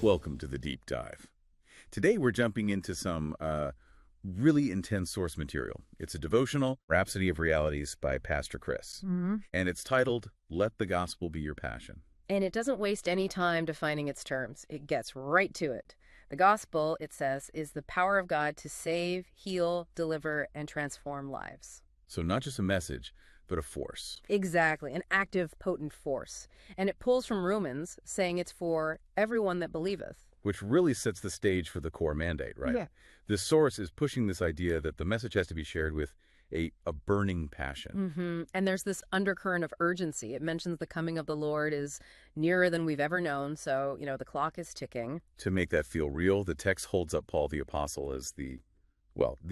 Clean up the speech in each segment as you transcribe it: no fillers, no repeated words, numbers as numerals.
Welcome to the Deep Dive. Today we're jumping into some really intense source material. It's a devotional, Rhapsody of Realities by Pastor Chris. And it's titled, Let the Gospel Be Your Passion. And it doesn't waste any time defining its terms. It gets right to it. The gospel, it says, is the power of God to save, heal, deliver, and transform lives. So not just a message, but a force. Exactly, an active, potent force. And it pulls from Romans, saying it's for everyone that believeth. Which really sets the stage for the core mandate, right? Yeah. This source is pushing this idea that the message has to be shared with a burning passion. And there's this undercurrent of urgency. It mentions the coming of the Lord is nearer than we've ever known. So, the clock is ticking. To make that feel real, the text holds up Paul the Apostle as the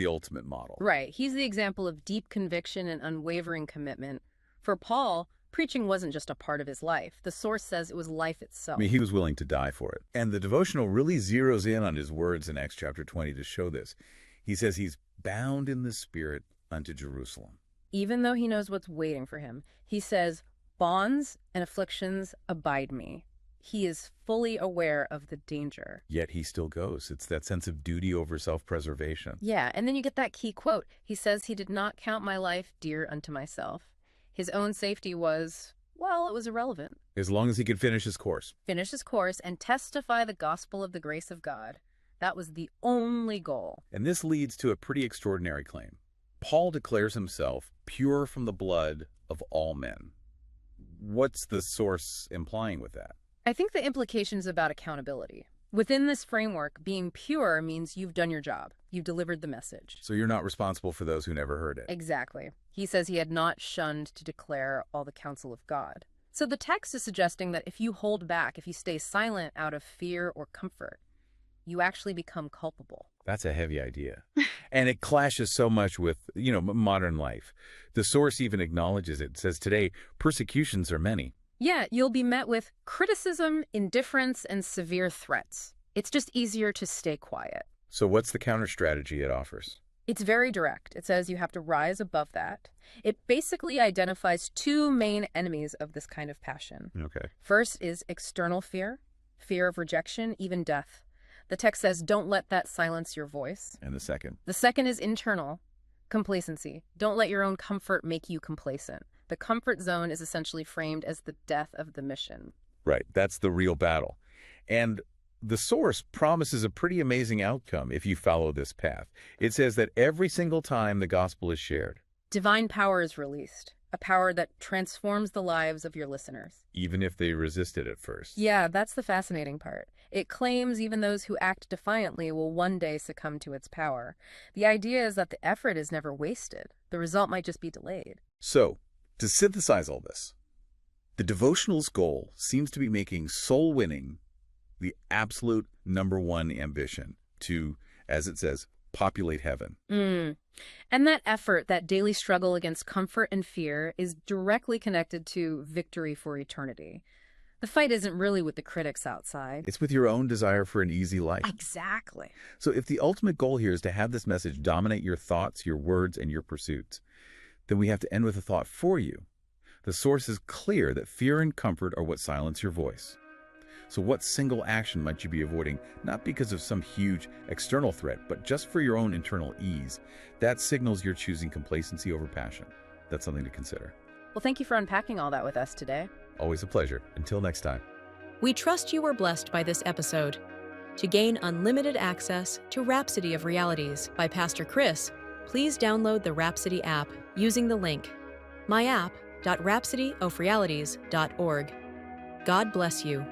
ultimate model. Right. He's the example of deep conviction and unwavering commitment. For Paul, preaching wasn't just a part of his life. The source says it was life itself. I mean, he was willing to die for it. And the devotional really zeroes in on his words in Acts chapter 20 to show this. He says he's bound in the Spirit unto Jerusalem. Even though he knows what's waiting for him, he says, bonds and afflictions abide me. He is fully aware of the danger. Yet he still goes. It's that sense of duty over self-preservation. Yeah, and then you get that key quote. He says he did not count my life dear unto myself. His own safety was, it was irrelevant. As long as he could finish his course. Finish his course and testify the gospel of the grace of God. That was the only goal. And this leads to a pretty extraordinary claim. Paul declares himself pure from the blood of all men. What's the source implying with that? I think the implication is about accountability. Within this framework, being pure means you've done your job. You've delivered the message. So you're not responsible for those who never heard it. Exactly. He says he had not shunned to declare all the counsel of God. So the text is suggesting that if you hold back, if you stay silent out of fear or comfort, you actually become culpable. That's a heavy idea. And it clashes so much with, modern life. The source even acknowledges it. It says today, persecutions are many. Yeah, you'll be met with criticism, indifference, and severe threats. It's just easier to stay quiet. So what's the counter strategy it offers? It's very direct. It says you have to rise above that. It basically identifies two main enemies of this kind of passion. Okay. First is external fear, fear of rejection, even death. The text says, don't let that silence your voice. And the second? The second is internal, complacency. Don't let your own comfort make you complacent. The comfort zone is essentially framed as the death of the mission. Right. That's the real battle. And the source promises a pretty amazing outcome if you follow this path. It says that every single time the gospel is shared, divine power is released, a power that transforms the lives of your listeners. Even if they resist it at first. Yeah, that's the fascinating part. It claims even those who act defiantly will one day succumb to its power. The idea is that the effort is never wasted. The result might just be delayed. So, to synthesize all this, the devotional's goal seems to be making soul winning the absolute number one ambition to, as it says, populate heaven. And that effort, that daily struggle against comfort and fear, is directly connected to victory for eternity. The fight isn't really with the critics outside. It's with your own desire for an easy life. Exactly. So if the ultimate goal here is to have this message dominate your thoughts, your words, and your pursuits, then we have to end with a thought for you. The source is clear that fear and comfort are what silence your voice. So what single action might you be avoiding, not because of some huge external threat, but just for your own internal ease? That signals you're choosing complacency over passion. That's something to consider. Well, thank you for unpacking all that with us today. Always a pleasure. Until next time. We trust you were blessed by this episode. To gain unlimited access to Rhapsody of Realities by Pastor Chris, please download the Rhapsody app using the link myapp.rhapsodyofrealities.org. God bless you.